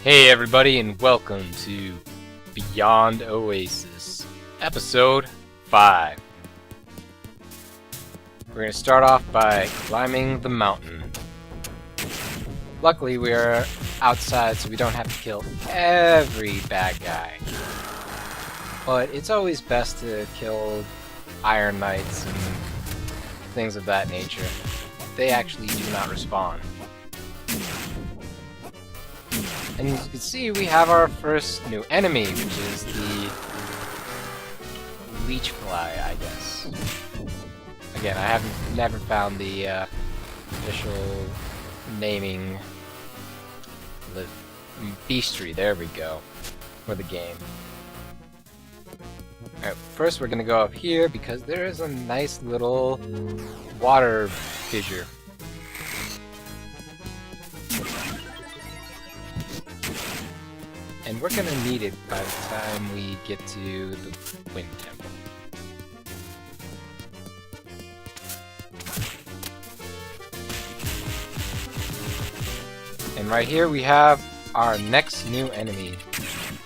Hey everybody, and welcome to Beyond Oasis, episode 5. We're going to start off by climbing the mountain. Luckily we are outside, so we don't have to kill every bad guy. But it's always best to kill Iron Knights and things of that nature. They actually do not respawn. And as you can see, we have our first new enemy, which is the leech fly, I guess. Again, I have never found the official naming, the beastry, there we go, for the game. Alright, first we're gonna go up here because there is a nice little water fissure. And we're gonna need it by the time we get to the Wind Temple. And right here we have our next new enemy.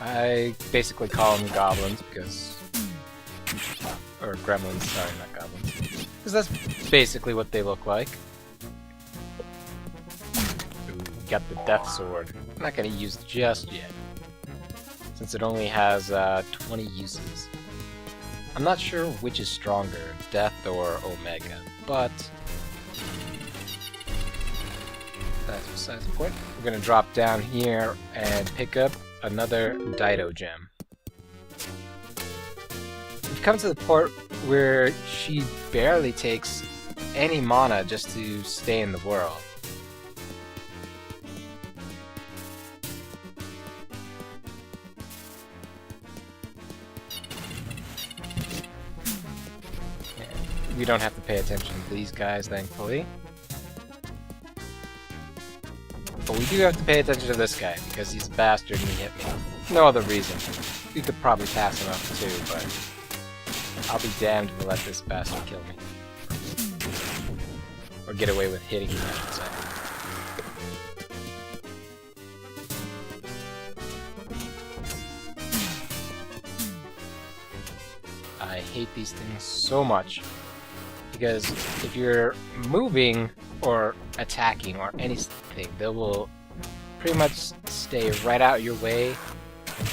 I basically call them goblins because... or gremlins, sorry, not goblins. Because that's basically what they look like. Ooh, we got the Death Sword. I'm not gonna use it just yet, since it only has 20 uses. I'm not sure which is stronger, Death or Omega, but that's besides the point. We're gonna drop down here and pick up another Dido gem. We've come to the part where she barely takes any mana just to stay in the world. We don't have to pay attention to these guys, thankfully. But we do have to pay attention to this guy, because he's a bastard and he hit me. No other reason. We could probably pass him up too, but I'll be damned if we let this bastard kill me. Or get away with hitting him, I should say. I hate these things so much. Because if you're moving or attacking or anything, they will pretty much stay right out your way.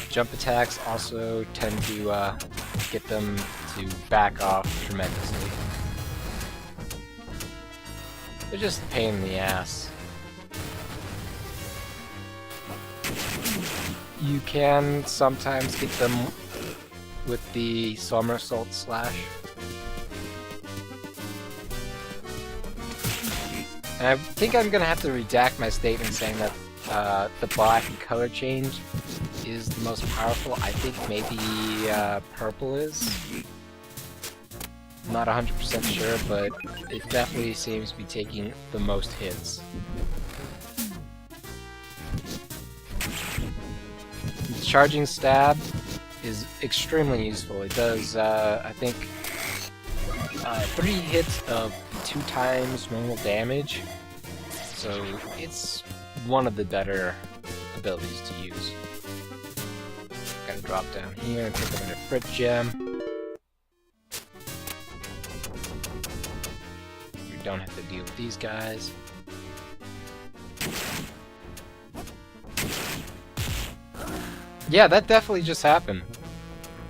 Jump attacks also tend to get them to back off tremendously. They're just a pain in the ass. You can sometimes get them with the somersault slash. And I think I'm gonna have to redact my statement saying that the black color change is the most powerful. I think maybe purple is. I'm not 100% sure, but it definitely seems to be taking the most hits. The charging stab is extremely useful. It does, I think, 3 hits of 2 times normal damage, so it's one of the better abilities to use. Gotta drop down here and pick up another Frit gem. We don't have to deal with these guys. Yeah, that definitely just happened.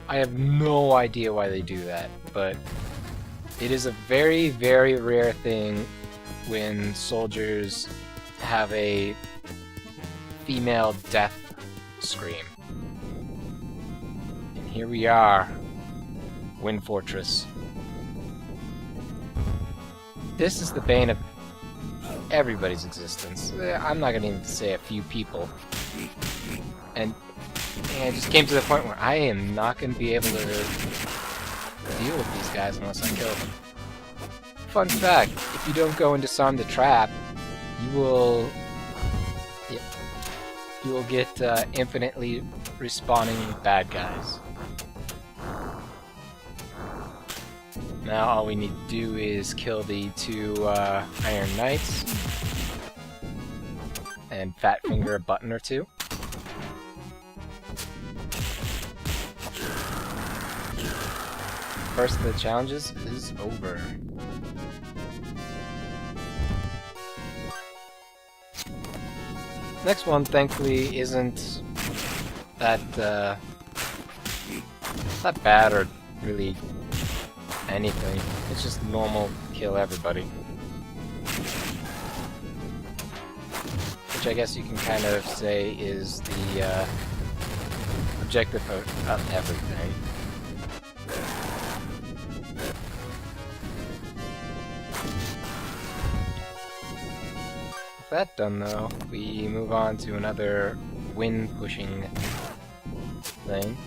I have no idea why they do that, but it is a very, very rare thing when soldiers have a female death scream. And here we are, Wind Fortress. This is the bane of everybody's existence. I'm not gonna even say a few people. And it just came to the point where I am not gonna be able to deal with these guys unless I kill them. Fun fact, if you don't go and disarm the trap, you will get infinitely respawning bad guys. Now all we need to do is kill the 2 Iron Knights and fat finger a button or 2. first of the challenges is over. Next one, thankfully, isn't that not bad or really anything. It's just normal kill everybody. Which I guess you can kind of say is the objective of everything. With that done though, we move on to another wind pushing thing.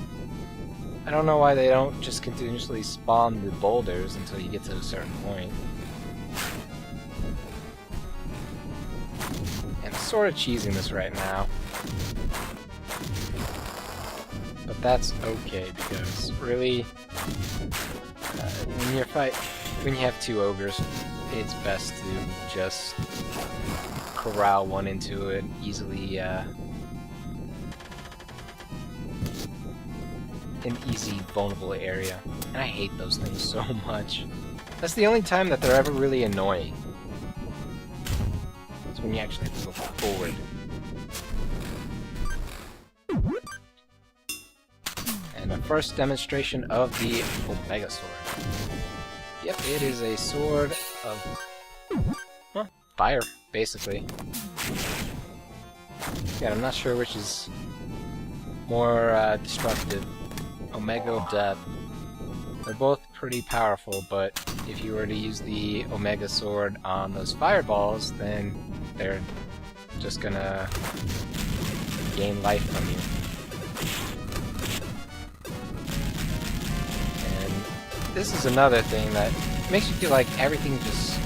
I don't know why they don't just continuously spawn the boulders until you get to a certain point. And I'm sort of cheesing this right now. But that's okay, because really, when you have two ogres, it's best to just corral one into an easy vulnerable area. And I hate those things so much. That's the only time that they're ever really annoying. It's when you actually have to go forward. And a first demonstration of the Omega Sword. Yep, it is a sword of fire, basically. Yeah, I'm not sure which is more destructive. Omega or Death. They're both pretty powerful, but if you were to use the Omega Sword on those fireballs, then they're just gonna gain life from you. And this is another thing that makes you feel like everything is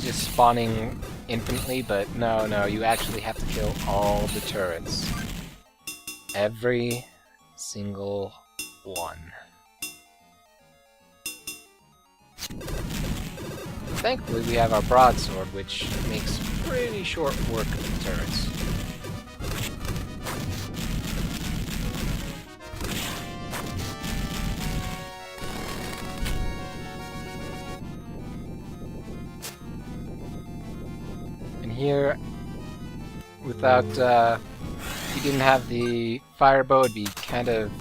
just spawning infinitely, but no, you actually have to kill all the turrets. Every single one. Thankfully, we have our broadsword, which makes pretty short work of the turrets. And here, without, if you didn't have the firebow, it'd be kind of,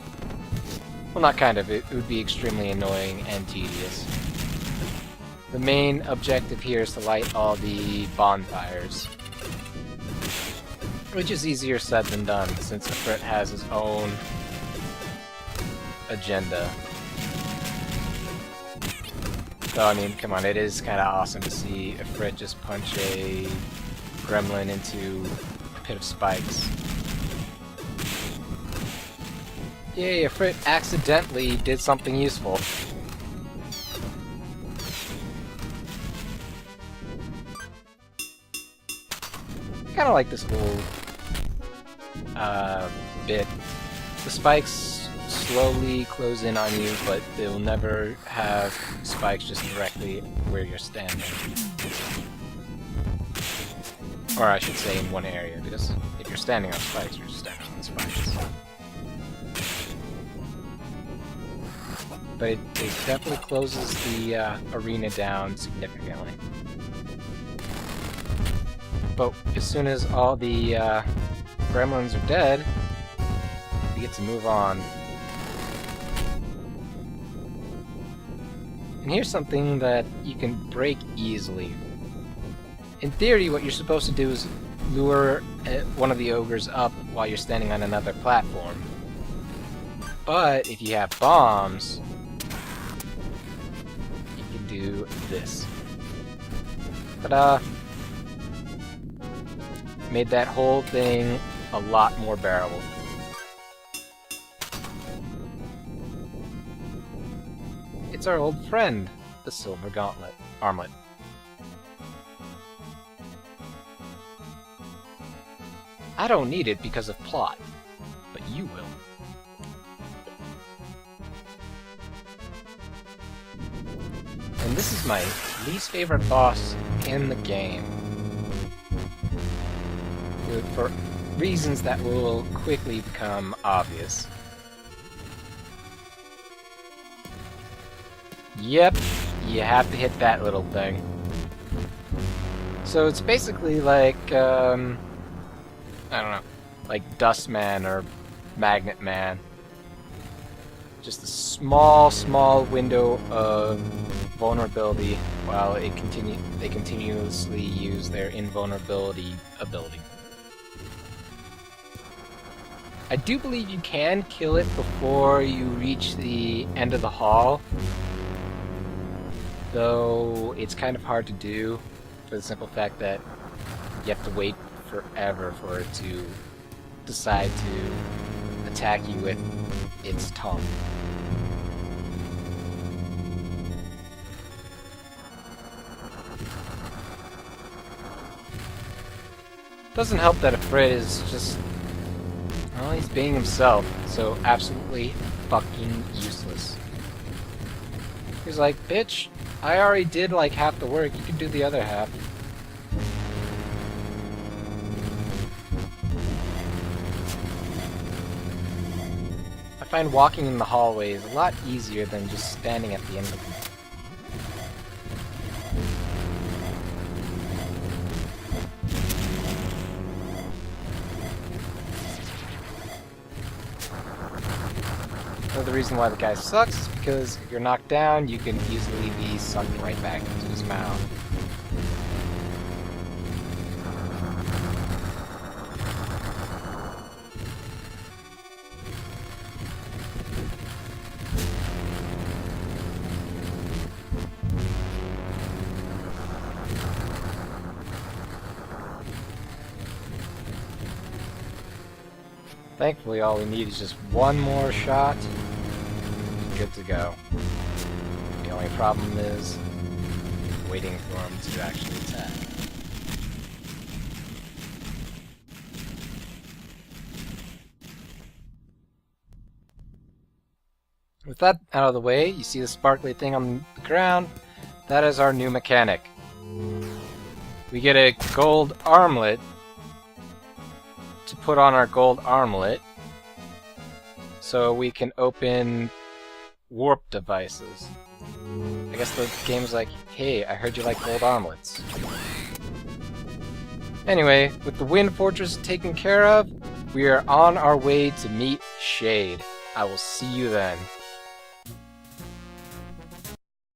well, not kind of, it would be extremely annoying and tedious. The main objective here is to light all the bonfires, which is easier said than done, since Ifrit has his own agenda. So, I mean, come on, it is kind of awesome to see Ifrit just punch a gremlin into a pit of spikes. Yay, Ifrit accidentally did something useful. I kinda like this little bit. The spikes slowly close in on you, but they'll never have spikes just directly where you're standing. Or I should say in one area, because if you're standing on spikes, you're just standing on spikes. But it definitely closes the arena down significantly. But as soon as all the gremlins are dead, we get to move on. And here's something that you can break easily. In theory, what you're supposed to do is lure one of the ogres up while you're standing on another platform. But if you have bombs, you can do this. Ta-da! Made that whole thing a lot more bearable. It's our old friend, the Silver Armlet. I don't need it because of plot, but you will. And this is my least favorite boss in the game. For reasons that will quickly become obvious. Yep, you have to hit that little thing. So it's basically like, I don't know, like Dust Man or Magnet Man. Just a small window of vulnerability while they continuously use their invulnerability ability. I do believe you can kill it before you reach the end of the hall, though it's kind of hard to do for the simple fact that you have to wait forever for it to decide to attack you with its tongue. Doesn't help that Fred is just, well, he's being himself, so absolutely fucking useless. He's like, bitch, I already did like half the work, you can do the other half. I find walking in the hallways a lot easier than just standing at the end of them. Another reason why the guy sucks is because if you're knocked down, you can easily be sucked right back into his mouth. Thankfully, all we need is just one more shot. Good to go. The only problem is waiting for him to actually attack. With that out of the way, you see the sparkly thing on the ground? That is our new mechanic. We get a gold armlet to put on our gold armlet so we can open warp devices. I guess the game's like, hey, I heard you like gold armlets. Anyway, with the Wind Fortress taken care of, we are on our way to meet Shade. I will see you then.